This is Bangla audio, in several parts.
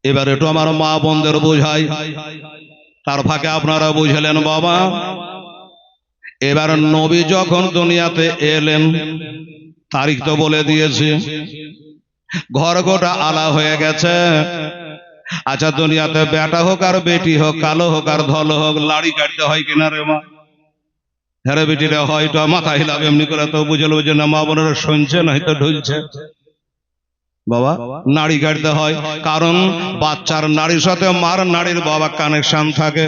এবার একটু আমার মা বোনদের বোঝাই, তার ফাঁকে আপনারা বুঝলেন বাবা। এবার নবী যখন দুনিয়াতে এলেন, তারিখ তো বলে দিয়েছে, ঘর গোটা আলা হয়ে গেছে। আচ্ছা, দুনিয়াতে বেটা হোক আর বেটি হোক, কালো হোক আর ধলো হোক, লাড়ি কাটতে হয় কিনা রে মা? হ্যাঁ বেটিরা হয়তো মাথা হিলাবে এমনি করে, তো বুঝলো যে না মা বোনেরা শুনছে নয়তো ঢুলছে। বাবা, নাড়ি কাটতে হয়, কারণ বাচ্চার নাড়ির সাথে মার নাড়ির বাবা কানেকশন থাকে,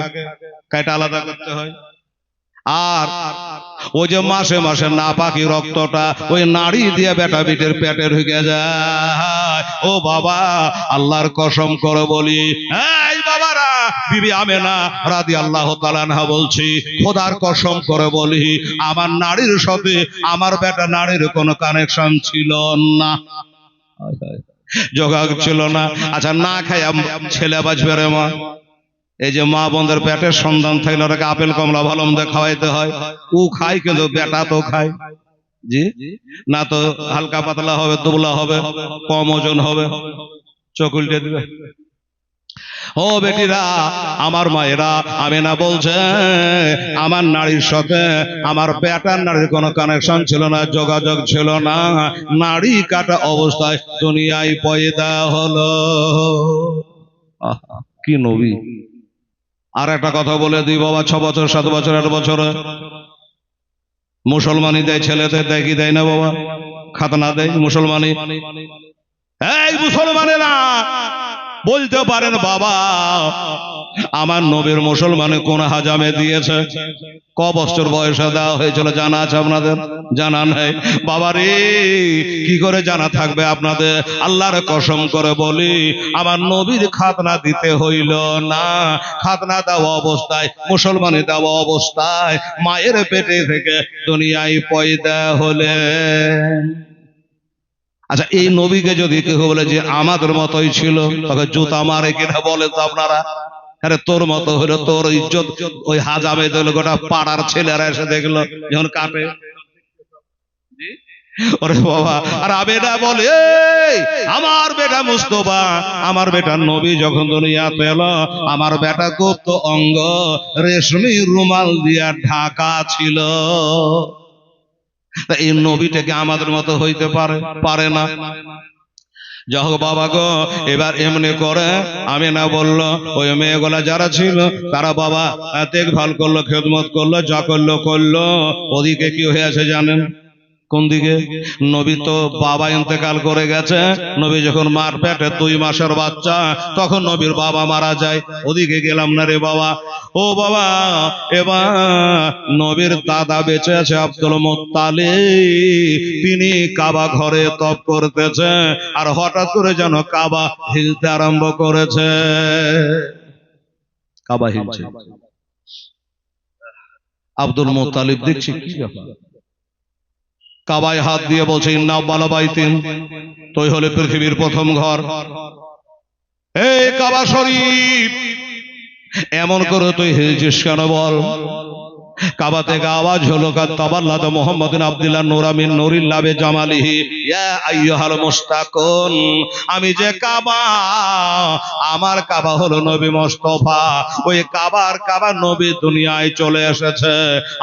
কাটা আলাদা করতে হয়। আর ওই যে মাসে মাসে না পাকি রক্তটা ওই নাড়ি দিয়ে বেটা বিটের পেটে ঢুকে যায়। ও বাবা, আল্লাহর কসম করে বলি, এই বাবারা, বিবি আমেনা রাদিয়াল্লাহু তাআলা আনহা বলছি, খোদার কসম করে বলি, আমার নাড়ির সাথে আমার বেটা নাড়ির কোনো কানেকশন ছিল না, যোগাযোগ ছিল না। আচ্ছা, না খায় ছেলে বাঁচবে রে মা? এই যে মা বোনদের পেটের সন্তান থাকলে ওটাকে আপেল কমলা ভালো মন্দ খাওয়াইতে হয়, ও খায়, কিন্তু বেটা তো খায় জি না, তো হালকা পাতলা হবে, দুবলা হবে, কম ওজন হবে, চোখ উল্টে দিবে। ও বেটিরা, আমার মায়েরা, আমি না বলছে আমার নারীর সাথে আমার বেটার নারীর কোনো কানেকশন ছিল না, যোগাযোগ ছিল না, নারী কাটা অবস্থায় দুনিয়ায় পয়দা হলো। কি নবী! আর একটা কথা বলে দিই বাবা, 6 বছর 7 বছর 8 বছর মুসলমানি দেয় ছেলেদের, দেয় কি দেয় না বাবা? খাতনা দেয় মুসলমানি। এই মুসলমানেরা বলতে পারেন বাবা, আমার নবীর মুসলমানে কোন হাজামে দিয়েছে, ক বছর বয়সে দেওয়া হয়েছিল জানা আছে আপনাদের? জানা নাই বাবা রে, কি করে জানা থাকবে আপনাদের? আল্লাহর কসম করে বলি, আমার নবীর খাতনা দিতে হইল না, খাতনা দেওয়া অবস্থায়, মুসলমানি দেওয়া অবস্থায় মায়ের পেটে থেকে দুনিয়ায় পয়দা হলেন। আচ্ছা, এই নবীকে যদি কেউ বলে যে আমাদের মতোই ছিল, তবে জুতা মারে কিনা বলে তো আপনারা? আরে তোর মতো হলো, তোর ইজ্জত ওই হাজামে দিল, গোটা পাড়ার ছেলেরা এসে দেখলো যখন কাটে, ওরে বাবা। আর আবেদা বলে, আমার বেটা মুস্তফা, আমার বেটা নবী যখন দুনিয়াতে এলো, আমার বেটা গুপ্ত অঙ্গ রেশমি রুমাল দিয়া ঢাকা ছিল। এই নবীটাকে আমাদের মতো হইতে পারে? পারে না। যাই হোক বাবা গো, এবার এমনি করে আমি না বললো, ওই মেয়েগুলা যারা ছিল তারা বাবা দেখভাল করলো, খেদমত করলো, যা করলো করলো। ওদিকে কি হয়েছে জানেন? কোন দিকে? নবী তো বাবা ইন্তেকাল করে গেছে, নবী যখন মার পেটে 2 মাসের বাচ্চা, তখন নবীর বাবা মারা যায়। ওদিকে গেলাম না রে বাবা। ও বাবা, এবার নবীর দাদা বেঁচে আছে আব্দুল মুত্তালিব, তিনি কাবা ঘরে তপ করতেছে, আর হঠাৎ করে যেন কাবা হিলতে আরম্ভ করেছে। কাবা হিলছে, আব্দুল মুত্তালিব দেখছি কি ব্যাপার, কাবায় হাত দিয়ে বলছে ইন্না আউয়ালা বাইতিন, তুই হলে পৃথিবীর প্রথম ঘর, এই কাবা শরীফ এমন করে তুই হিলছিস কেন বল? কাবা থেকে আওয়াজ হলো, কাতাবাল্লাহ মুহাম্মাদুন আব্দুল্লাহ নূরা মিন নূরিল্লাহ বে জামালিহি ইয়া আইয়ুহাল মুস্তাকুন, আমি যে কাবা, আমার কাবা হলো নবী মুস্তাফা, ওই কাবার কাবা নবী দুনিয়ায় চলে এসেছে,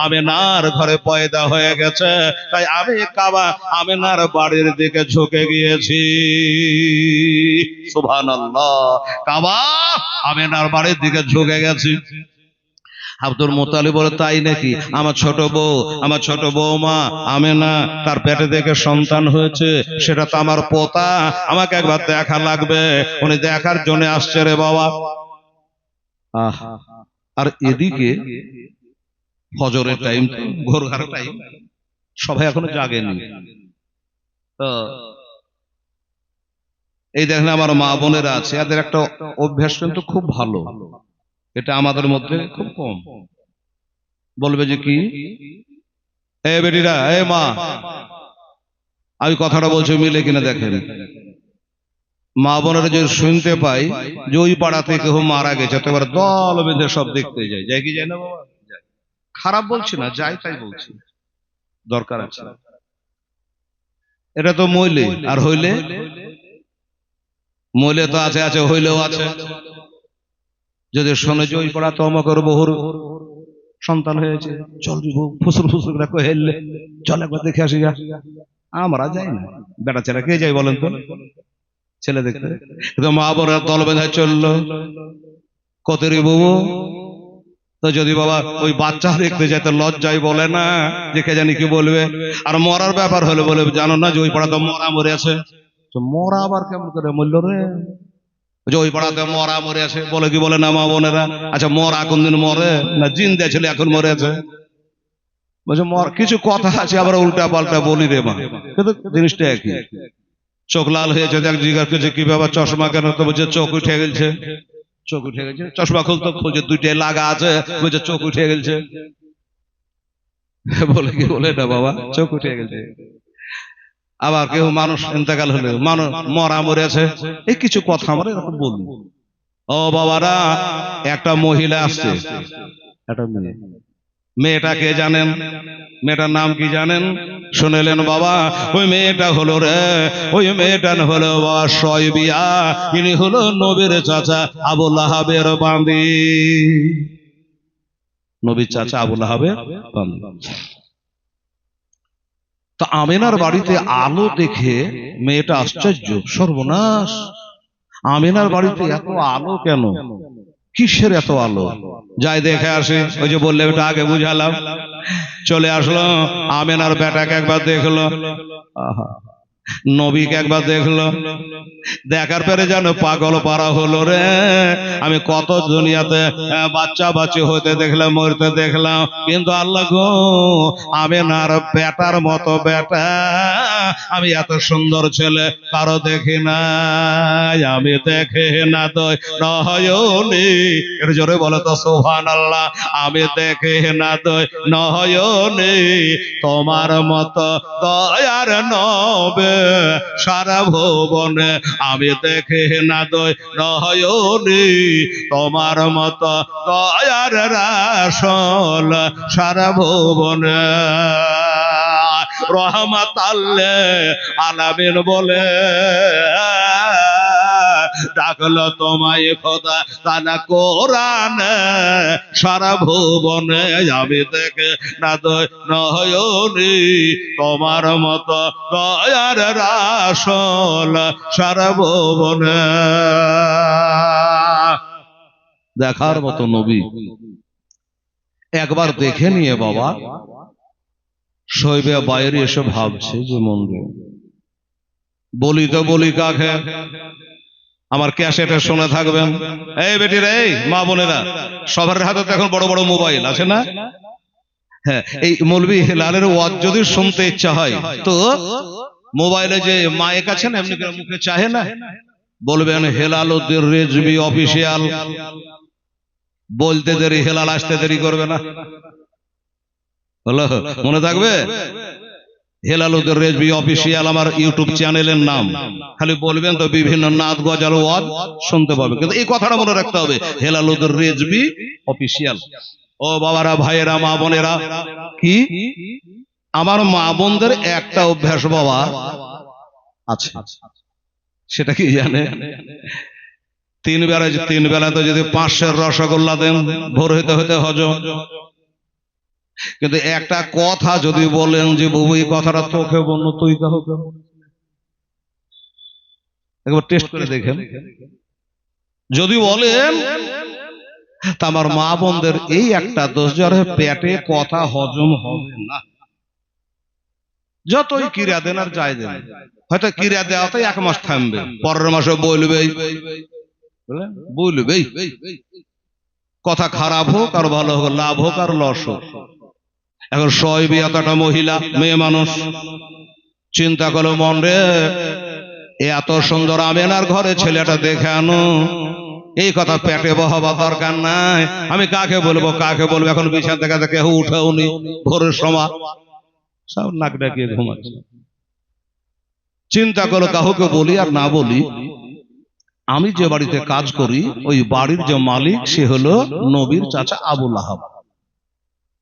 আমিনার ঘরে পয়দা হয়ে গেছে, তাই আমি কাবা আমিনার বাড়ির দিকে ঝুঁকে গিয়েছি। সুবহানাল্লাহ, কাবা আমিনার বাড়ির দিকে ঝুঁকে গেছি। আব্দুল মুত্তালিব বলে, তাই নাকি? আমার ছোট বউ, আমার ছোট বৌমা আমেনা, তার পেটে থেকে সন্তান হয়েছে, সেটা তো আমার পোতা, আমাকে একবার দেখা লাগবে। উনি দেখার জন্য আসছে রে বাবা। আর এদিকে ফজরের টাইম, ভোর 11 টাইম, সবাই এখনো জাগেনি। তো এই দেখেন আমার মা বোনেরা আছে, এদের একটা অভ্যাস কিন্তু খুব ভালো, এটা আমাদের মধ্যে খুব কম। বলবে যে কি, এ বেটিরা, এ মা, আমি কথাটা বলছি মিলে কিনা দেখেন। মা বোনেরা যদি শুনতে পাই যে ওই পাড়া থেকে কেউ মারা গেছে, তো এবার দল বেঁধে সব দেখতে যায়, যায় কি যায় না বাবা? খারাপ বলছি না, যাই তাই বলছি, দরকার আছে। এটা তো মইলে আর হইলে মলে তো আছে আছে, হইলেও আছে। যদি শোনে যে ওই পাড়া তো আমাকে বহুর সন্তান হয়েছে, চল ফুসুর ফুসুর করে হেললে, চল একবার দেখে আসি গা। আমরা যাই না, বেটা ছেলে কে যাই বলেন তো ছেলে দেখতে? কিন্তু মা বোনের দল বেঁধে চললো কতেরি বাবু। তো যদি বাবা ওই বাচ্চা দেখতে যায় তো লজ্জায় বলে না যে কে জানি কি বলবে। আর মরার ব্যাপার হলে বলে, জানো না যে ওই পাড়া তো মরা মরে আছে। মরা আবার কেমন করে মরল রে? যে ওই পাড়াতে মরা মরে আছে, বলে কি বলে না মা বোনেরা? আচ্ছা মরা কোনদিন মরে না? জিন্দা ছিল এখন মরে আছে। বলছে মর, কিছু কথা আছে আবার উল্টা পাল্টা বলি রে মা, কিন্তু জিনিসটা একই। চোখ লাল হয়েছে, দেখ জিজ্ঞাসা করছে কি বাবা চশমা কেন? তো বলছে চোখ উঠে গেছে। চোখ উঠে গেছে, চশমা খুলতে খুলছে দুইটাই লাগা আছে, বলছে চোখ উঠে গেছে। বলে কি বলে না বাবা, চোখ উঠে গেছে। আবার কেউ মানুষ ইন্তেকাল হলে মানুষ মরা মরে আছে, এই কিছু কথা আমরা এরকম বলি। ও বাবারা, একটা মহিলা আসছে, একটা মেয়ে। মেয়েটা কে জানেন? মেয়েটার নাম কি জানেন? শুনেলেন বাবা? ওই মেয়েটা হলো রে, ওই মেয়েটা হলো বাবা শয়বিয়া। ইনি হলো নবীর চাচা আবু লাহাবের বাঁধি। নবীর চাচা আবু লাহাবের বাঁধি। তো আমিনার বাড়িতে আলো দেখে মেয়েটা আশ্চর্য, সর্বনাশ, আমিনার বাড়িতে এত আলো কেন? কিসের এত আলো? যাই দেখে আসে। ওই যে বললে ওটা আগে বুঝালাম। চলে আসলো, আমিনার বেটাকে একবার দেখলো, নবীকে একবার দেখলো, দেখার পরে যেন পাগল পারা হলো রে। আমি কত দুনিয়াতে বাচ্চা বাচ্চি হইতে দেখলাম, মরতে দেখলাম, কিন্তু আল্লাহ গো, আমিনার বেটার মতো বেটা আমি এত সুন্দর ছেলে কারো দেখি না। আমি দেখে না তো নয়নি, এর জোরে বলে তো সুবহানাল্লাহ। আমি দেখে না তো নয়নি, তোমার মতো দয়ার নবে সারা ভুবনে। আমি দেখে না দয় নয়নি, তোমার মতো দয়ার রাসূল সারা ভুবনে। রহমাতাল্লিল আলামিন বলে ডাকলো তোমায় খোদা তানা কোরআনে সারা ভুবনে। আমি দেখে না দয় নয়নি, তোমার মতো দয়ার রাসূল সারা ভুবনে। দেখার মতো নবী একবার দেখে নিয়ে বাবা শৈবে বাইরে এসে ভাবছে যে মন্দির বলি তো বলি কাকে? আমার ক্যাসেটে শুনে থাকবেন। এই বেটির, এই মা বোনেরা, সবার হাতে তো এখন বড় বড় মোবাইল আছে না? হ্যাঁ, এই মৌলভী হেলালের ওয়াজ যদি শুনতে ইচ্ছা হয় তো মোবাইলে যে মাইক আছে না, এমনি করে মুখে চাহে না, বলবেন হেলালুদ্দিন রেজবি অফিসিয়াল। বলতে দেরি, হেলাল আসতে দেরি করবে না। হলো, মনে থাকবে? হেলালুদ্দিন রেজবি অফিসিয়াল আমার ইউটিউব চ্যানেলের নাম। খালি বলবেন তো বিভিন্ন নাত গজাল ওয়াজ শুনতে পাবে। কিন্তু এই কথাটা মনে রাখতে হবে, হেলালুদ্দিন রেজবি অফিসিয়াল। ও বাবারা, ভাইয়েরা, মা বোনেরা, কি আমার মা বোনদের একটা অভ্যাস বাবা আছে, সেটা কি জানে? তিন বেলা তো যদি 500 রসগোল্লা দেন ভোর হইতে হইতে হজম। কিন্তু একটা কথা যদি বলেন যে বাবু এই কথাটা তোকে বললো, তুই কাহো একবার টেস্ট করে দেখেন, যদি বলেন তা আমার মা বোনদের এই একটা দোষ, যার পেটে কথা হজম হবে না। যতই কিরা দেন আর যাই দেন, হয়তো কিরা দেওয়াতে 1 মাস থামবে, পরের মাসে বলবেই বলবেই। কথা খারাপ হোক আর ভালো হোক, লাভ হোক আর লস হোক। এখন শয়বি এতটা মহিলা, মেয়ে মানুষ, চিন্তা করলো মন রে, এত সুন্দর আমিনার ঘরে ছেলেটা দেখে আনো, এই কথা পেটে বহাবার দরকার নাই। আমি কাকে বলবো কাকে বলবো? এখন বিছানা থেকে কেউ উঠেও নি, ভোরের সময় সব নাক ডাকিয়ে ঘুমাচ্ছে। চিন্তা করো কাউকে বলি আর না বলি, আমি যে বাড়িতে কাজ করি ওই বাড়ির যে মালিক সে হলো নবীর চাচা আবু লাহাব।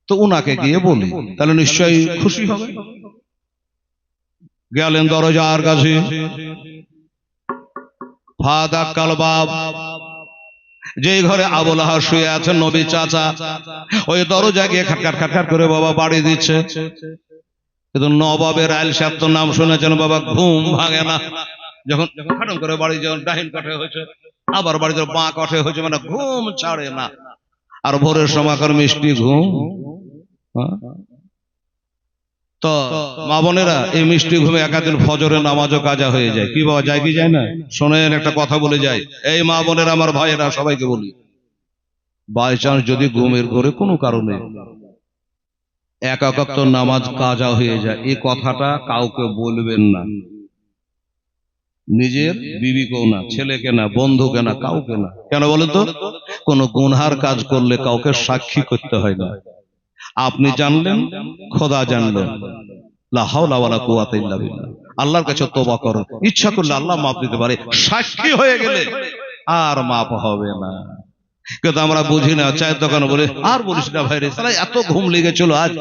তো উনাকে গিয়ে বলি, তাহলে নিশ্চয়ই খুশি হবে। গেলেন দরজার কাছে, ফাদাক্কাল বাব, যেই ঘরে আবুল আহাব শুয়ে আছেন নবী চাচা, ওই দরজা গিয়ে খাটখাট খাটখাট করে বাবা বাড়ি দিচ্ছে। কিন্তু নবাবের আইল সাহেব তো নাম শুনেছেন বাবা, ঘুম ভাঙে না। যখন খাটন করে বাড়ি, যখন ডাহিন কাঠে হয়েছে, আবার বাড়ি যখন বাঁ কাঠে হয়েছে, মানে ঘুম ছাড়ে না। আর ভোরের সময় করে মিষ্টি ঘুম। তো মা বোনেরা, এই মিষ্টি ঘুমে একাদিন ফজরের নামাজও কাজা হয়ে যায়। কি বাবা, যায় কি যায় না? শোনেন, একটা কথা বলে যায়। এই মা বোনেরা, আমার ভাইয়েরা, সবাইকে বলি, বাই চান্স যদি ঘুমের ঘরে কোনো কারণে এক ওয়াক্ত নামাজ কাজা হয়ে যায়, এই কথাটা কাউকে বলবেন না। নিজের বিবিকেও না, ছেলেকে না, বন্ধুকে না, কাউকে না। কেন বলেন তো? কোন গুনহার কাজ করলে কাউকে সাক্ষী করতে হয় না। আপনি জানলেন, খোদা জানলেন, লা হাওলা ওয়ালা কুওয়াতা ইল্লা বিল্লাহ। আল্লাহর কাছে তওবা করো, ইচ্ছা করলে আল্লাহ মাফ দিতে পারে। সাক্ষী হয়ে গেলে আর মাফ হবে না। কিন্তু আমরা বুঝি না, চায়ের দোকানে বলে, আর বলিস না ভাই রে, সালা এত ঘুম লেগেছিল আজ,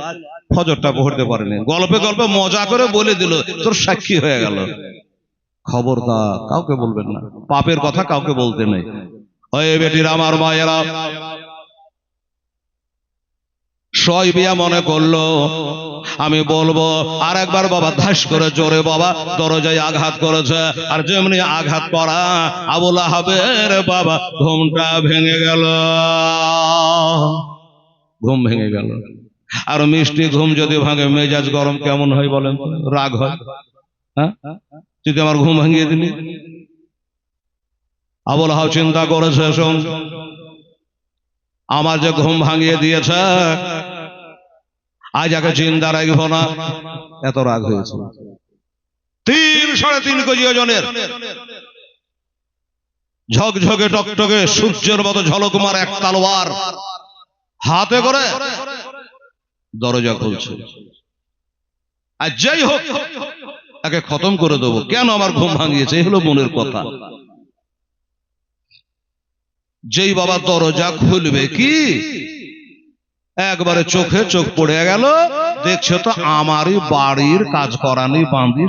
ফজরটা পড়তে পারেনি। গল্পে গল্পে মজা করে বলে দিল, তোর সাক্ষী হয়ে গেল। খবরদার, কাউকে বলবেন না, পাপের কথা কাউকে বলতে নেই। ওই বেটিরা, আমার মায়েরা, শোয়বিয়া মনে করলো আমি বলবো, আর একবার বাবা ধাস করে জোরে বাবা দরজায় আঘাত করেছে। আর যেমনি আঘাত করা, আবুল আহাবের বাবা ঘুমটা ভেঙে গেল, ঘুম ভেঙে গেল। আর মিষ্টি ঘুম যদি ভাঙে, মেজাজ গরম কেমন হয় বলেন? রাগ হয়। হ্যাঁ, যদি আমার ঘুম ভাঙিয়ে দিলি। আবুল আহাব চিন্তা করেছে, শোন, আমার যে ঘুম ভাঙিয়ে দিয়েছে, আজ আগে চিন্তা রাখব না। এত রাগ হয়েছে। 3-3.5 কেজি ওজনের, ঝকঝকে টকটকে সূর্যের মতো ঝলকুমার এক তলোয়ার হাতে করে দরজা খুলছে। আর যাই হোক, তাকে খতম করে দেবো। কেন আমার ঘুম ভাঙিয়েছে, এই হলো মনের কথা। যেই বাবা দরজা খুলবে, কি একবারে চোখে চোখ পড়ে গেল, দেখছে তো আমারই বাড়ির কাজ করানি বাঁধি।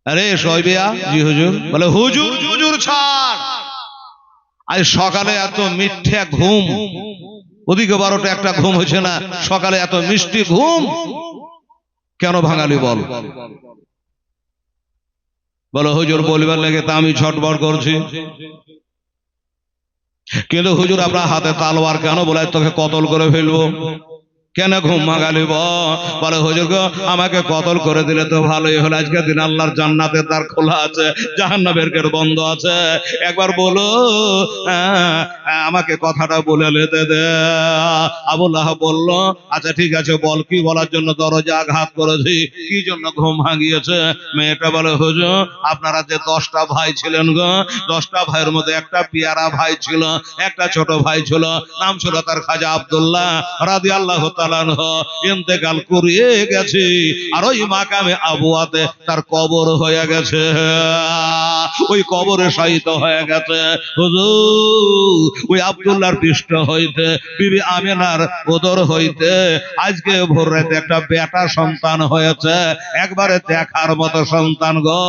আরে শোয়বিয়া, জি হুজুর। বলে, হুজুর হুজুর ছাড়, আজ সকালে এত মিথ্যা ঘুম, ওদিকে 12টা একটা ঘুম হয়েছে না, সকালে এত মিষ্টি ঘুম কেন ভাঙালি বল? বলো, হুজুর বলবার লেগে তা আমি ছটবট করছি, কিন্তু হুজুর আপনার হাতে তালোয়ার কেন? বলে, তোকে কতল করে ফেলবো। কেন ঘুম ভাঙালি? বলে, হুজুর গো, আমাকে কতল করে দিলে তো ভালোই হলো। আজকের দিন আল্লাহর জান্নাতের দ্বার খোলা আছে, জাহান্নামের গেট বন্ধ আছে। একবার বলো, আমাকে কথাটা বলে লেতে দে। আবুল আহাব বলল, আচ্ছা ঠিক আছে, বল কি বলার জন্য দরজা আঘাত করেছি, কি জন্য ঘুম ভাঙিয়েছে? মেয়েটা বলে, হুজুর আপনারা যে 10টা ভাই ছিলেন গো, 10টা ভাইয়ের মধ্যে একটা পেয়ারা ভাই ছিল, একটা ছোট ভাই ছিল, নাম ছিল তার খাজা আব্দুল্লাহ রাদিয়াল্লাহু তাআলা আনহু, ইন্তেকাল করিয়ে গেছে। আর ওই মাকামে আবুয়াতে তার কবর হয়ে গেছে, ওই কবরে শায়িত হয়ে গেছে। হুজুর, ওই আব্দুল্লাহর পৃষ্ঠ হইতে, বিবি আমিনার উদর হইতে আজকে ভোর রাতে একটা বেটা সন্তান হয়েছে। একবারে দেখার মতো সন্তান গো।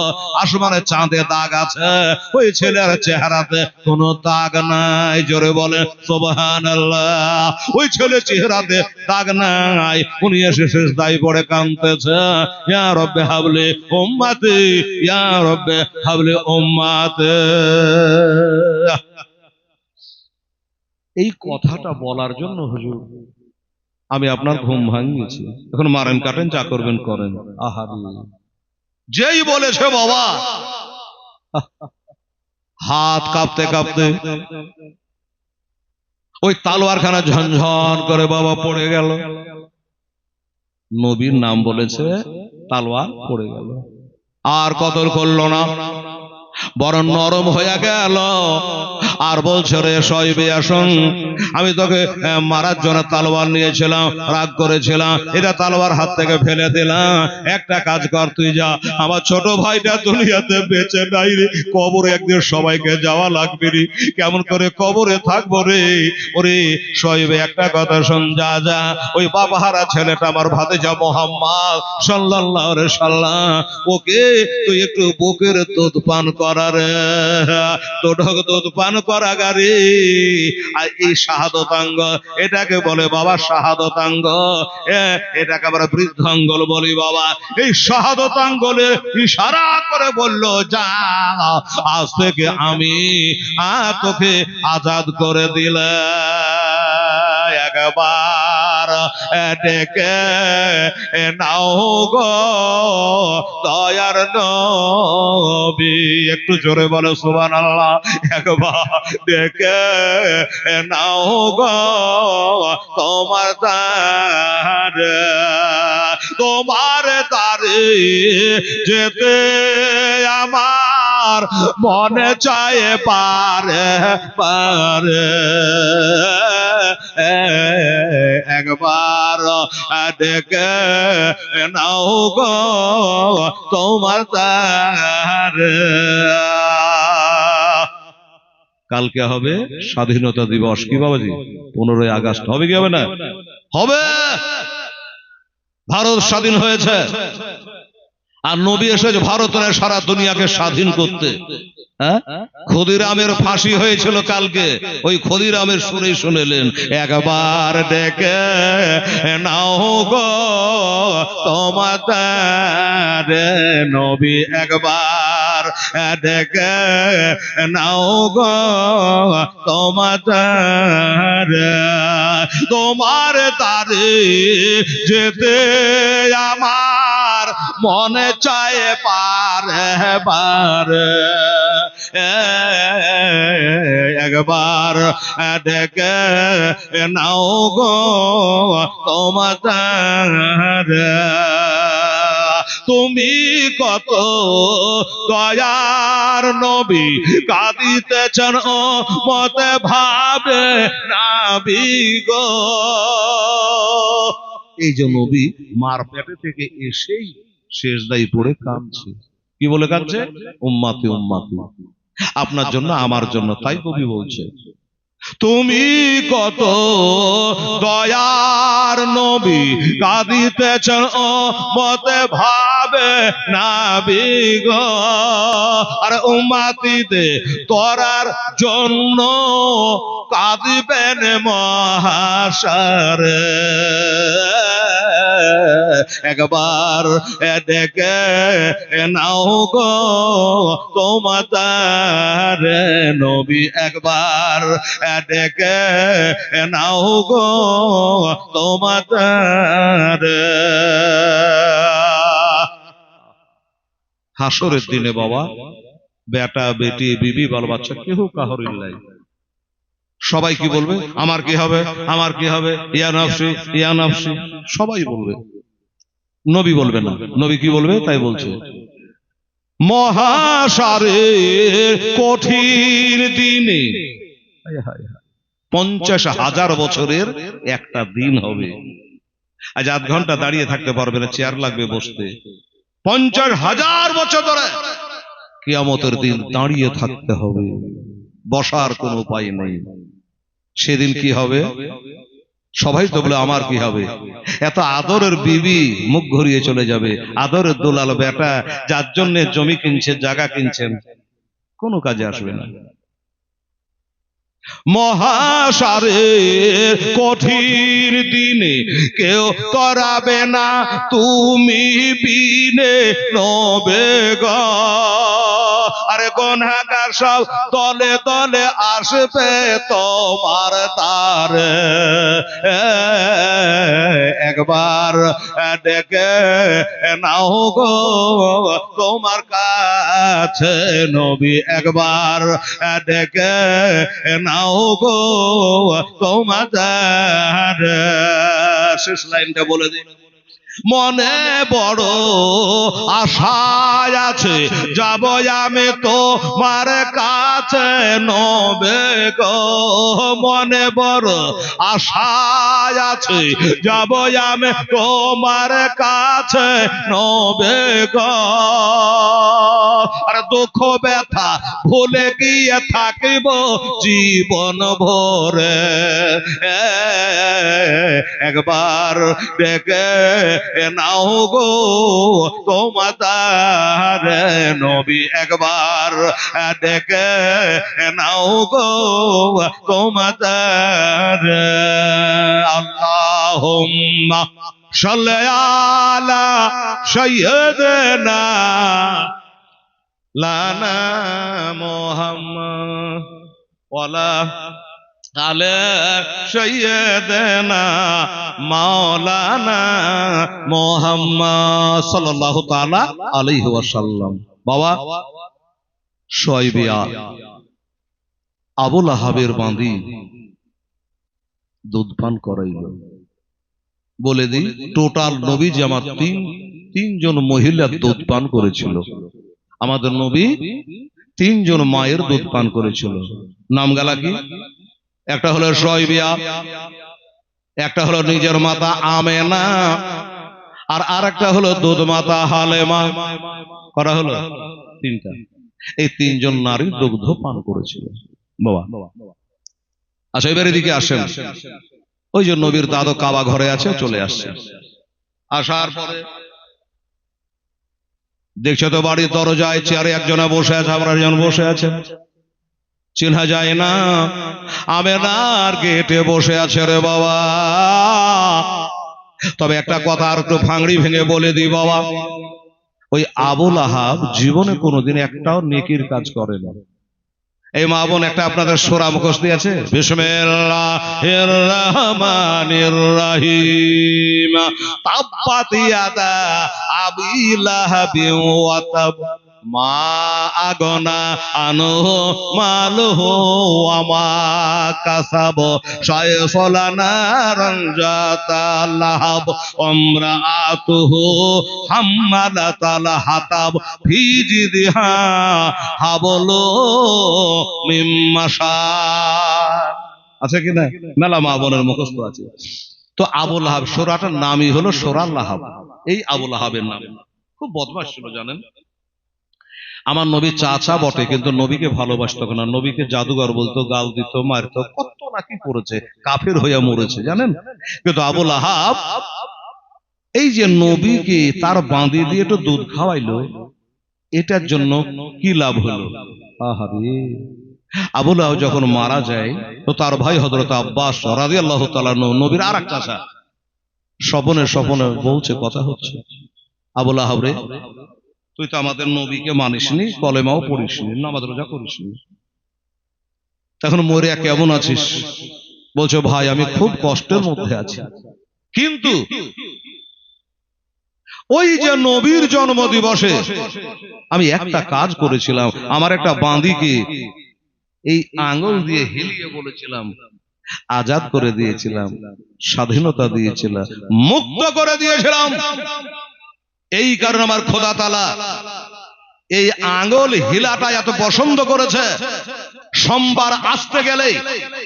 আসমানে চাঁদে দাগ আছে, ওই ছেলের চেহারাতে কোনো দাগ নাই। জোরে বলে সুবহানাল্লাহ। ওই ছেলে চেহারাতে দাগ নাই। উনি এসে সিজদায় পড়ে কাঁদতেছে, ইয়া রব্বে হাবলি উম্মতি, ইয়া রব্বে হাবলি উম্মতি। এই কথাটা বলার জন্য হুজুর আমি আপনার ঘুম ভাঙিয়েছি। এখন মারেন কাটেন, যা করবেন করেন। আহারে, যেই বলেছে বাবা, হাত কাঁপতে কাঁপতে ওই তালোয়ারখানা ঝনঝন করে বাবা পড়ে গেল। নবীর নাম বলেছে, তালোয়ার পড়ে গেল। আর কতল করলো না। বড় নরম হয়ে গেল আর বলছে রে শোয়েবে আসুন, আমি তোকে মারার জন্য তলোয়ার নিয়েছিলাম, রাগ করেছিলাম, এটা তলোয়ার হাত থেকে ফেলে দিলাম, একটা কাজ কর তুই যা, আমার ছোট ভাইটা দুনিয়াতে বেঁচে নাই রে, কবরে একদিন সবাইকে যাওয়া লাগবে রে, কেমন করে কবরে থাকবো রে। ওরে শোয়েবে একটা কথা শোন, যা যা ওই বাবাহারা ছেলেটা আমার ভাতিজা মোহাম্মদ সাল্লাল্লাহু আলাইহি সাল্লাম, ওকে তুই একটু বুকের দুধ পান করার, তোঢক দুধ পান করা গারে। আর এই শাহাদতাঙ্গ, এটাকে বলে বাবা শাহাদতাঙ্গ, এটাকে আমরা বৃদ্ধাঙ্গল বলি বাবা। এই শাহাদতাঙ্গলে ইশারা করে বলল, যা আজ থেকে আমি তোকে আজাদ করে দিলে। একবার ডেকে নাও গো দয়ার নবী, একটু জোরে বলো সুবহানাল্লাহ। একবার ডেকে নাও গো তোমার দ্বারে, তোমার দ্বারে যেতে আমার মনে চায় পারে পারে। একবার ডেকে নাও গো তোমার দ্বারে। কালকে হবে স্বাধীনতা দিবস, কি বাবাজি? 15ই আগস্ট হবে কি হবে না? হবে। ভারত স্বাধীন হয়েছে, আর নবী এসেছে ভারতের সারা দুনিয়াকে স্বাধীন করতে। ক্ষুদিরামের ফাঁসি হয়েছিল কালকে, ওই ক্ষুদিরামের সুরে শুনেলেন, একবার ডেকে নাও গো তোমার নবী, একবার ডেকে নাও গো তোমার, তোমার তারে যেতে আমার মনে চায় পারে পারে। একবার ডেকে নাও গো তোমার, তুমি কত দয়ার নবী, কাঁদিতেছেন ও মতে ভাবে নাবি গো। এই যে নবী মার পেটে থেকে এসেই সেজদায় পড়ে কাঁদছে, কি বলে কাঁদছে? উম্মাতি উম্মাতি, আপনার জন্য আমার জন্য। তাই কবি বলছে, তুমি কত দয়ার নবী, কাঁদিতেছেন ও মতে ভাবে নাবি গো। আর উম্মাতিতে তোরার জন্য কাঁদিবেন মহাশারে। একবার ডেকে নাও গো তোমার নবী, একবার ডেকে নাও গো তোমার। হাসরের দিনে বাবা, বেটা বেটি বিবি বাল বাচ্চা কেউ কাহর নাই, সবাই কি বলবে? আমার কি হবে, আমার কি হবে, ইয়া নফসি ইয়া নফসি, সবাই বলবে, নবী বলবে না। নবী কি বলবে? তাই বলছে, মহাসারের কঠিন দিনে 50,000 বছরের একটা দিন হবে। আজ আধ ঘন্টা দাঁড়িয়ে থাকতে পারবে না, চেয়ার লাগবে বসতে। 50,000 বছর ধরে কিয়ামতের দিন দাঁড়িয়ে থাকতে হবে, বসার কোনো উপায় নেই। সেদিন কি হবে? সবাই তো বলে আমার কি হবে। এত আদরের বিবি মুখ ঘুরিয়ে চলে যাবে, আদরের দোলাল বেটা যার জন্য জমি কিনছে, জায়গা কিনছেন, কোনো কাজে আসবে না। মহাসারের কঠিন দিনে কেউ করাবে না তুমি বিনে নবে গো। আরে গুনাহগার সব তলে তলে আসবে তোমার দ্বারে। একবার ডেকে নাও গো তোমার কাছে নবী, একবার ডেকে নাও গো তোমার। শেষ লাইনটা বলে দিন, মনে বড় আশা আছে, যাব আমি তোমার কাছে নবে গো। মনে বড় আশা আছে, যাব আমি তোমার কাছে নবে গো। আর দুঃখ ব্যথা ভুলে গিয়ে থাকিব জীবন ভরে। একবার ডেকে নাও গো তোমার নবী, একবার ডেকে নাও গো তোমার। আল্লাহুম্মা সাল্লি আলা সাইয়্যিদিনা লানা মুহাম্মদ ওয়ালা আলে সাইয়্যিদিনা মাওলানা মুহাম্মদ সাল্লাল্লাহু তাআলা আলাইহি ওয়াসাল্লাম। বাবা শুআয়বিয়া আবু লাহাবের বাঁধি দুধ পান করাইল। বলে দিই টোটাল নবী জামাত তিনজন মহিলা দুধ পান করেছিল। আমাদের নবী তিনজন মায়ের দুধ পান করেছিল। নাম গালা কি? একটা হলো শুআয়বিয়া, একটা হলো নিজের মাতা আমেনা, আর আরেকটা হলো দুধ মাতা হালেমা। করা হলো তিনটা। এই তিনজন নারী দুগ্ধ পান করেছিল। বাবা আচ্ছা, এবার এদিকে আসেন। ওই যে নবীর দাদু কাবা ঘরে আছে, চলে আসছে। আসার পরে দেখছে তো বাড়ির দরজায় চেয়ারে একজনে বসে আছে, আমরা একজন বসে আছে, চেনা যায় না। আমেনার গেটে বসে আছে রে বাবা। তবে একটা কথা আর একটু ফাংড়ি ভেঙে বলে দিই বাবা, ওই আবু লাহাব জীবনে কোনোদিন একটাও নেকির কাজ করে না। এই মা বোন একটা আপনাদের সূরা মুখস্থ আছে, বিসমিল্লাহির রহমানির রহিম, তাব্বাত ইয়াদা আবি লাহাবিন ওয়া তাব, মা আগনা আনহু মালুহু ওয়া মা কাসাব, সায়সলা নারান যাতা লাহাব, আমরাতুহু হাম্মালাতাল হাতাব, ফি জিদিহা হাবলু মিন মাসাদ। আছে কি না? মেলা মা বোনের মুখস্থ আছে। তো আবু লাহাব সূরাটার নামই হলো সূরা লাহাব। এই আবু লাহাবের নাম খুব বদমাশ ছিল জানেন। আমার নবী চাচা বটে, কিন্তু নবীকে ভালোবাসতো না। নবীকে জাদুঘর বলতো, গাল দিত, মারতো, কত নাকি করেছে, কাফের হইয়া মরেছে জানেন। কিন্তু আবু লাহাব এই যে নবীকে তার বাঁধি দিয়ে একটু দুধ খাওয়াইলো, এটার জন্য কি লাভ হলো? আহারে, আবু লাহাব যখন মারা যায় তো তার ভাই হযরত আব্বাস রাদিয়াল্লাহু তাআলা নবীর আর এক চাচা স্বপনে স্বপনে বলছে, কথা হচ্ছে, আবু লাহাব রে, তুই তো আমাদের নবীকে মানিসনি, কলেমাও পড়িসনি, নামাজ রোজা করিসনি, এখন মরিয়া কেমন আছিস? বলছে, ভাই আমি খুব কষ্টের মধ্যে আছি, কিন্তু ওই যে নবীর জন্ম দিবসে আমি একটা কাজ করেছিলাম, আমার একটা বাঁদিকে এই আঙ্গুল দিয়ে হেলিয়ে বলেছিলাম, আজাদ করে দিয়েছিলাম, স্বাধীনতা দিয়েছিলাম, মুক্ত করে দিয়েছিলাম। এই কারণে আমার খোদা তাআলা এই আঙ্গুল হিলাটা এত পছন্দ করেছে। সোমবার আসতে গেলে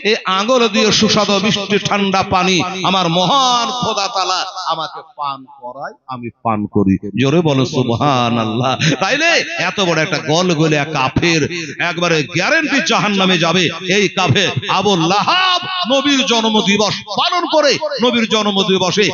এই আঙ্গুল দিয়ে সুস্বাদু মিষ্টি ঠান্ডা পানি আমার মহান খোদা তাআলা আমাকে পান করায়, আমি পান করি। জোরে বলো সুবহানাল্লাহ। তাইলে এত বড় একটা গলগলে কাফের একবারে গ্যারান্টি জাহান্নামে যাবে এই কাফের আবু লাহাব নবীর জন্ম দিবস পালন করে, নবীর জন্ম দিবসে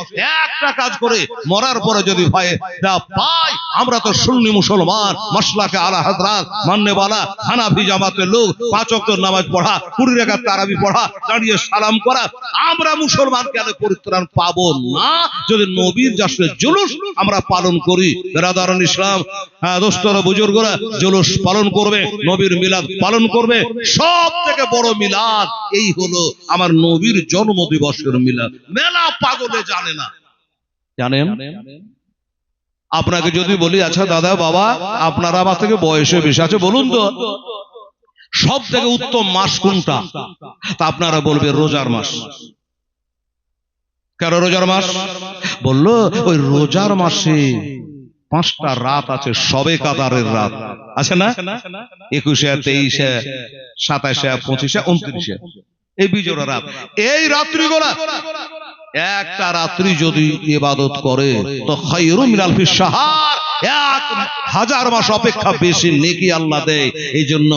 একটা কাজ করে মরার পরে যদি ভয়ে দা পাই, আমরা তো সুন্নি মুসলমান, মাসলাকে আলা হযরত মাননেওয়ালা হানাফি জামাতের লোক, 5 ওয়াক্ত নামাজ পড়া, 20 রাকাত তারাবি পড়া, দাঁড়িয়ে সালাম করা, আমরা মুসলমান কেন পরিত্রাণ পাবো না যদি নবীর জাসরে জুলুস আমরা পালন করি? বেরাদারান ইসলাম, দোস্তরা বুজুর্গরা, জুলুস পালন করবে, নবীর মিলাদ পালন করবে। সব থেকে বড় মিলাদ এই হলো আমার নবীর জন্ম দিবসের মিলাদ। মেলা পাগলে জানে না, জানেন? আপনাকে যদি বলি, আচ্ছা দাদা বাবা আপনারা আমার থেকে বয়সে বেশি আছে, বলুন তো সব থেকে উত্তম মাস কোনটা? তা আপনারা বলবে রোজার মাস। কেন রোজার মাস? বললো ওই রোজার মাসে 5টা রাত আছে, সবে কাদারের রাত আছে না, 21, 23, 27, 25, 29, এই বিজোড়া রাত। এই রাত্রিগুলা একটা রাত্রি যদি ইবাদত করে তো খায়রুম মিন আলফি শাহর, 1000 মাস অপেক্ষা বেশি নেকি আল্লাহ দেয়। এই জন্য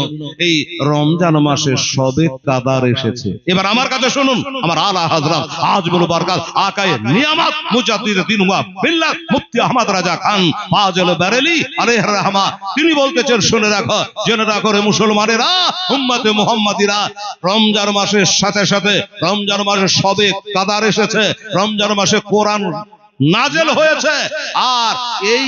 এই রমজান মাসে সবে কাদার এসেছে। এবার আমার কাছে শুনুন, আমার আলা হযরত আজমুল বারকাত আকায়ে নিয়ামত মুজাদ্দিদ দ্বীন ওয়া মিল্লাত মুফতি আহমদ রাজা খান ফাজল বারেলী আলাইহির রাহমা, তিনি বলতেছেন, শুনে রাখো, জেনে রাখো রে মুসলমানেরা, উম্মতে মুহাম্মাদিরা, রমজান মাসের সাথে সাথে রমজান মাসে সবে কাদার এসেছে, রমজান মাসে কোরআন নাজেল হয়েছে, আর এই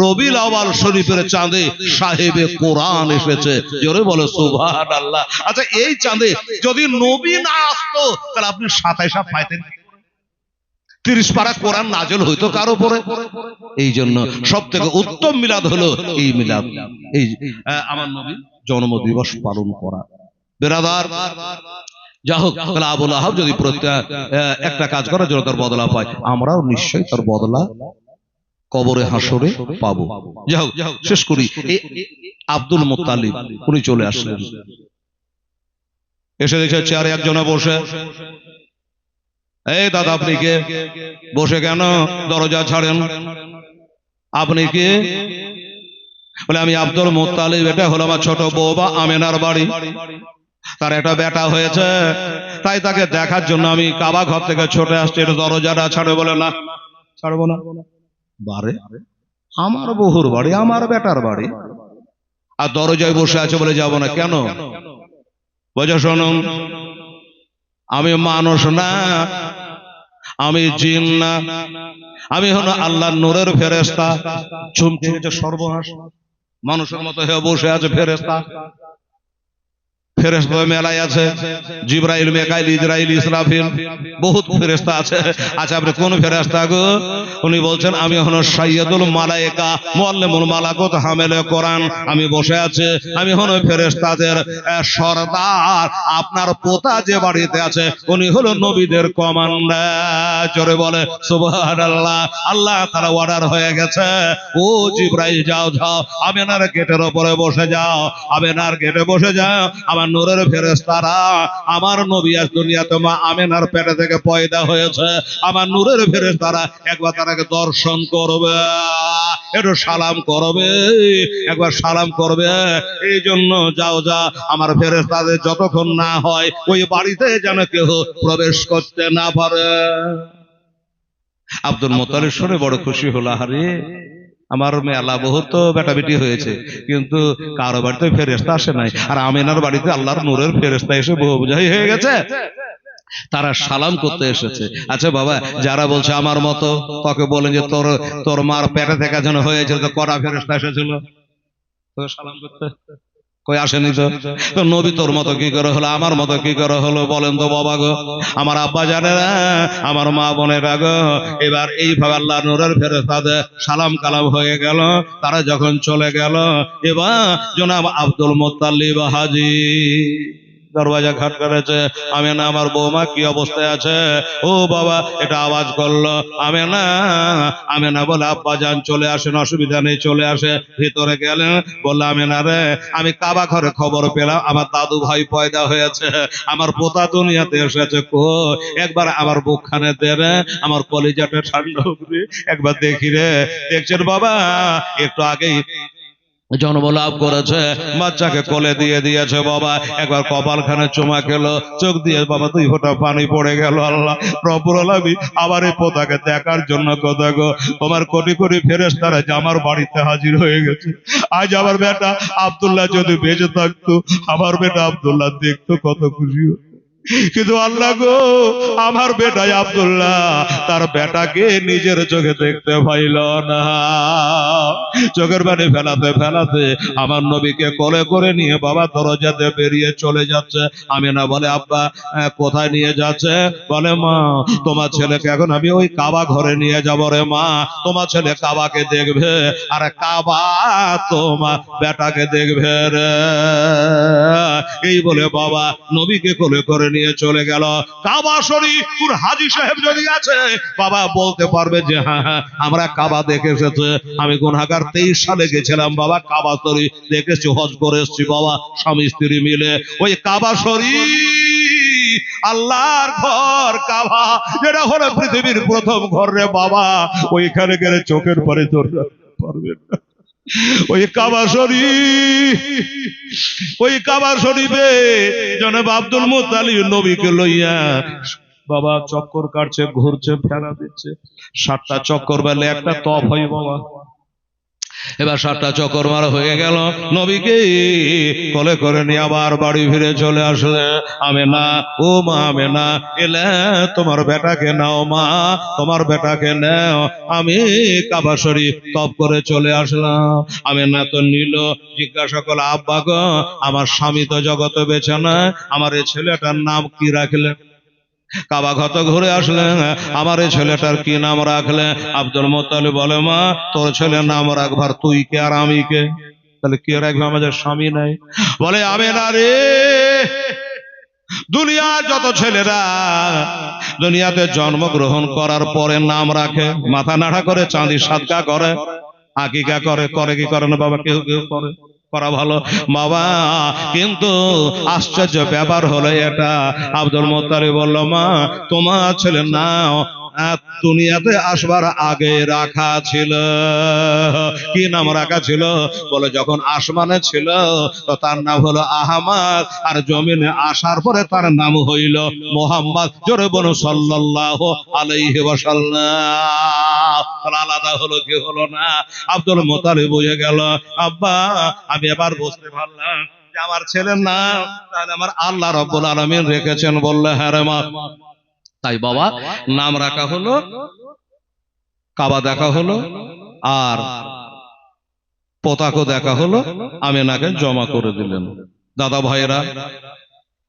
রবিউল আউয়াল শরীফের চাঁদে সাহেবে কোরআন এসেছে। জোরে বলে সুবহানাল্লাহ। আচ্ছা, এই চাঁদে যদি নবী না আসতো তাহলে আপনি 27 পাইতেন, 30 পারা কোরআন নাজেল হইতো কার উপরে? এই জন্য সব থেকে উত্তম মিলাদ হলো এই মিলাদ, এই আমার নবীর জন্মদিবস পালন করা। বেরাদার, যা হোক, তাহলে আবুল আহাব যদি একটা কাজ করার জন্য তার বদলা পায়, আমরাও নিশ্চয়ই তার বদলা কবরে হাসরে পাবো। যা হোক, শেষ করি। আব্দুল মুত্তালিব উনি চলে আসলেন, এসে দেখে চেয়ারে একজনে বসে। এই দাদা, আপনি কে? বসে কেন? দরজা ছাড়েন। আপনি কে? বলে আমি আব্দুল মুত্তালিব, এটা হলো আমার ছোট বৌমা আমেনার বাড়ি, তার একটা বেটা হয়েছে, তাই তাকে দেখার জন্য আমি কাবা ঘর থেকে ছুটে আসছি, এটা দরজাটা ছাড়ে। বলে না, ছাড়বো না। বারে, আমার বহুর বাড়ি, আমার বেটার বাড়ি, আর দরজায় বসে আছে বলে যাবো না কেন? বলছে, শুনুন, আমি মানুষ না, আমি জিন না, আমি হলো আল্লাহর নূরের ফেরেশতা। চমকে গেছে, সর্বনাশ, মানুষের মতো হয়ে বসে আছে ফেরেশতা। ফেরেশতা মেলায় আছে, জিবরাইল, মিকাইল, ইসরাইল, ইসরাফিল, বহুত ফেরেশতা আছে। আচ্ছা, আপনি কোন ফেরেশতা গো? উনি বলছেন, আমি হলো সাইয়্যিদুল মালায়েকা মুআল্লিমুল মালাকুত হামেলে কোরআন, আমি বসে আছে, আমি হলো ফেরেশতাদের সরদার। আপনার পোতা যে বাড়িতে আছে উনি হলো নবীদের কমান্ডার। জোরে বলে সুবহানাল্লাহ। আল্লাহ তাআলা অর্ডার হয়ে গেছে, ও জিবরাইল, যাও যাও, আমেনার গেটের উপরে বসে যাও, আমেনার গেটে বসে যাও। আমার নূরের ফেরেশতারা, আমার নবী আজ দুনিয়াতে মা আমেনার পেটে থেকে পয়দা হয়েছে, আমার নূরের ফেরেশতারা একবার তাকে দর্শন করবে, একটু সালাম করবে, একবার সালাম করবে। এই জন্য যাও, যা, আমার ফেরেশতাদের যতক্ষণ না হয় ওই বাড়িতে যেন কেউ প্রবেশ করতে না পারে। আব্দুল মুত্তালিব শুনে বড় খুশি হলো, আরে আমার মেলা বহুত বেটা বেটি হয়েছে, কিন্তু কারো বাড়িতে ফেরেশতা আসে নাই, আর আমেনার বাড়িতে আল্লাহর নূরের ফেরেশতা এসে বহু বোঝাই হয়ে গেছে, তারা সালাম করতে এসেছে। আচ্ছা বাবা, যারা বলছে আমার মতো, তাকে বলেন যে তোর মার পেটে থেকে যেন হয়েছিল, তো কটা ফেরেশতা এসেছিল তোকে সালাম করতে? কই আসেনি তো। তো নবী তোর মতো কি করে হলো, আমার মতো কি করে হলো বলেন তো বাবা গো, আমার আব্বা জানেরা, আমার মা বোনেরা গো। এবার এইভাবে আল্লাহ নূরের ফেরেশতাদের সালাম কালাম হয়ে গেল, তারা যখন চলে গেল, এবার জনাব আব্দুল মুত্তালিব হাজির, দরওয়াজা খাট করেছে। আমেনা, আমার বৌমা কি অবস্থায় আছে? ও বাবা, এটা আওয়াজ করলো আমেনা। আমেনা বলে, আব্বা জান চলে আসেন, অসুবিধা নেই, চলে আসে। ভিতরে গেলেন, বললো, আমেনা রে, আমি কাবা ঘরে খবর পেলাম আমার দাদু ভাই পয়দা হয়েছে, আমার পোতা দুনিয়াতে এসেছে, কো একবার আমার বুকখানে দে রে, আমার কলিজাটা ঠান্ডা হবে, একবার দেখি রে। দেখছেন বাবা, একটু আগেই জন্ম লাভ করেছে, বাচ্চাকে কোলে দিয়ে দিয়েছে বাবা, একবার কপালখানে চুমা খেলো, চোখ দিয়ে বাবা 2 ফোঁটা পানি পড়ে গেল। আল্লাহ রব্বুল আলামিন আবার এই পোতাকে দেখার জন্য কথা গো, তোমার কোটি কোটি ফেরেশতারা যে আমার বাড়িতে হাজির হয়ে গেছে। আজ আমার বেটা আব্দুল্লাহ যদি বেঁচে থাকতো, আমার বেটা আব্দুল্লাহ দেখতো কত খুশি হতো। কিন্তু আল্লাহ গো, আমার বেটা আব্দুল্লাহ তার বেটাকে নিজের চোখে দেখতে পাইল না। চোখের পানি ফেলাতে ফেলাতে আমার নবীকে কোলে করে নিয়ে বাবা দরজাতে বেরিয়ে চলে যাচ্ছে। আমিনা বলে, আব্বা কোথায় নিয়ে যাচ্ছে? বলে, মা তোমার ছেলেকে এখন আমি ওই কাবা ঘরে নিয়ে যাব রে মা, তোমার ছেলে কাবাকে দেখবে, আর কাবা তোমার বেটাকে দেখবে রে। এই বলে বাবা নবীকে কোলে করে নিয়ে চলে গেল। কাবা শরীফ হাজী সাহেব যদি আছে বাবা বলতে পারবে যে হ্যাঁ হ্যাঁ আমরা কাবা দেখে এসেছে। আমি গুনাহগার 23 সালে গেছিলাম বাবা, কাবা শরীফ দেখেছি, হজ করে এসেছি বাবা স্বামী স্ত্রী মিলে। ওই কাবা শরীফ আল্লাহর ঘর কাবা, যেটা হলো পৃথিবীর প্রথম ঘর রে বাবা। ওইখানে গেলে চোখের পরে তোর পারবে না। ওই কাবা শরীফ, ওই কাবা শরীফে জনাব আব্দুল মুত্তালিব নবীকে লইয়া বাবা চক্কর কাটছে, ঘুরছে, ফেরা দিচ্ছে। 7টা চক্কর বেলে একটা তপ হয় বাবা। এবার 7টা চক্কর মারা হয়ে গেল, নবীকে কোলে করে নিয়ে আবার বাড়ি ফিরে চলে আসলে। আমেনা, ও মা আমেনা, এলে তোমার বেটাকে নাও মা, তোমার বেটাকে নাও। আমি কাবা শরীফ তপ করে চলে আসলাম। আমেনা তো নিল, জিজ্ঞাসা করলো আব্বা গো আমার স্বামী তো জগতে বেঁচে না, আমার এই ছেলেটার নাম কি রাখলেন? কাবা ঘর ঘুরে আসলেন, আমার এই ছেলেটার কি নাম রাখলে? আব্দুল মুত্তালিব বলে মা তোর ছেলের নাম রাখবার তুই কে আর আমি কে? তাহলে কে রাখবে? আমাদের স্বামী নাই। বলে আমেনা রে, দুনিয়ার যত ছেলেরা দুনিয়াতে জন্মগ্রহণ করার পরে নাম রাখে, মাথা নাড়া করে, চাঁদি সাদকা করে, আকিকা করে, করে কি করে না বাবা? কেউ কেউ করে, করা ভালো বাবা। কিন্তু আশ্চর্য ব্যাপার হলো এটা, আব্দুল মুত্তালিব বলল মা তোমার ছেলের নাম দুনিয়াতে আসবার আগে রাখা ছিল। কি নাম রাখা ছিল? বলে যখন আসমানে ছিল তো তার নাম হলো আহমদ, আর জমিনে আসার পরে তার নাম হইল মুহাম্মদ। জোরে বলুন সাল্লাল্লাহু আলাইহি ওয়াসাল্লাম। আলাদা হলো কি হলো না? আব্দুল মুত্তালিব বুঝে গেল আব্বা আমি এবার বুঝতে পারলাম যে আমার ছেলের নাম তাহলে আমার আল্লাহ রাব্বুল আলামিন রেখেছেন। বললে হ্যাঁ রে মা। তাই বাবা নাম রাখা হলো, কাবা দেখা হলো, আর পতাকা দেখা হলো, আমেনাকে জমা করে দিলেন। দাদা ভাইরা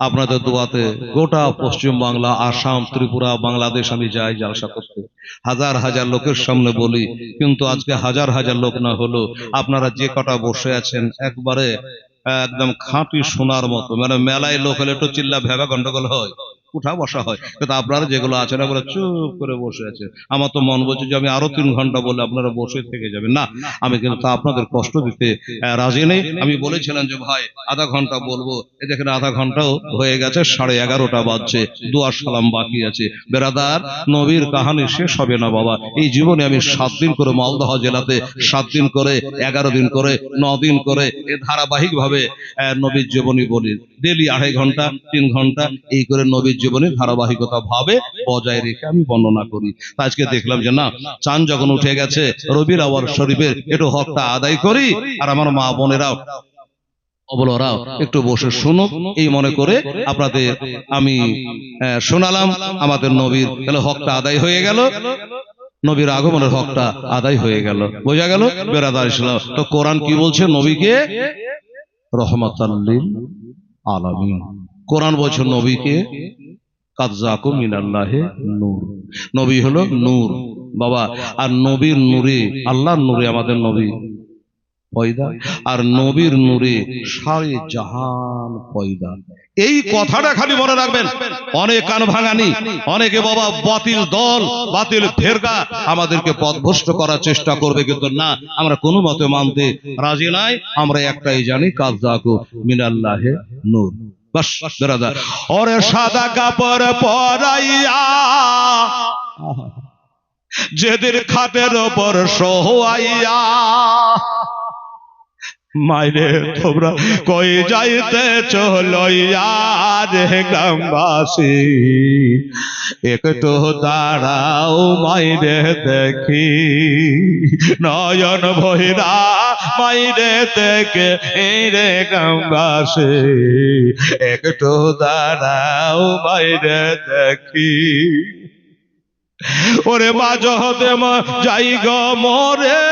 আপনাদের দোয়াতে গোটা পশ্চিম বাংলা, আসাম, ত্রিপুরা, বাংলাদেশ আমি যাই জালসা করতে, হাজার হাজার লোকের সামনে বলি, কিন্তু আজকে হাজার হাজার লোক না হলো আপনারা যে কটা বসে আছেন একবারে একদম খাঁটি সোনার মতো। মানে মেলায় লোক হলে একটু চিল্লা ভেবা গন্ডগোল হয়, উঠা বসা হয়, কিন্তু আপনারা যেগুলো আছেন এগুলো চুপ করে বসে আছে। আমার তো মন বলছে যে আমি আরো 3 ঘন্টা বলে আপনারা বসে থেকে যাবেন। না, আমি কিন্তু তা আপনাদের কষ্ট দিতে রাজি নেই। আমি বলেছিলাম যে ভাই আধা ঘন্টা বলবো, এই দেখেন আধা ঘন্টাও হয়ে গেছে, 11:30 বাজছে, দোয়া সালাম বাকি আছে। বেরাদার নবীর কাহানি শেষ হবে না বাবা। এই জীবনে আমি 7 দিন করে মালদহ জেলাতে, 7 দিন করে, 11 দিন করে, 9 দিন করে এ ধারাবাহিক ভাবে নবীর জীবনী বলি। ডেলি 2.5 ঘন্টা 3 ঘন্টা এই করে নবীর জীবনে ধারাবাহিকতা ভাবে বজায় রেখে আমি বর্ণনা করি। আজকে দেখলাম যে না, চাঁদ যখন উঠে গেছে, রবিউল আউয়াল শরীফের একটু হকটা আদায় করি, আর আমার মা বোনেরাও অবলরাও একটু বসে শুনো, এই মনে করে আপনাদের আমি শোনালাম আমাদের নবীর তাহলে হকটা আদায় হয়ে গেল, নবীর আগমনের হকটা আদায় হয়ে গেল। বোঝা গেল বেরাদার ইসলাম? তো কোরআন কি বলছে? নবীকে রহমাতাল লিল আলামিন। কোরআন বলছে নবীকে কাদ জাকুম মিনাল্লাহি নূর, নবী হলো নূর বাবা। আর নবীর নূরে, আল্লাহর নূরে আমাদের নবী পয়দা, আর নবীর নূরে সারে জাহান পয়দা। এই কথাটা খালি মনে রাখবেন। অনেক কান ভাঙানি, অনেকে বাবা বাতিল দল, বাতিল ফেরকা আমাদেরকে পথভ্রষ্ট করার চেষ্টা করবে, কিন্তু না, আমরা কোনো মতে মানতে রাজি নাই। আমরা একটাই জানি, কাদ জাকুম মিনাল্লাহি নূর। বাস বেরাদার, ওরে সাদা কাপড় পরাইয়া যেদিন খাটের ওপর শোয়াইয়া, মাইরে তোমরা কই যাইতে চলইয়া রে গ্রামবাসী, একটু দাঁড়াও মাইরে দেখি, নয়ন ভৈরা মাইরে দেখে রে গ্রামবাসী, একটু দাঁড়াও মাইরে দেখি। ওরে মাঝ হতে যাই গো মরে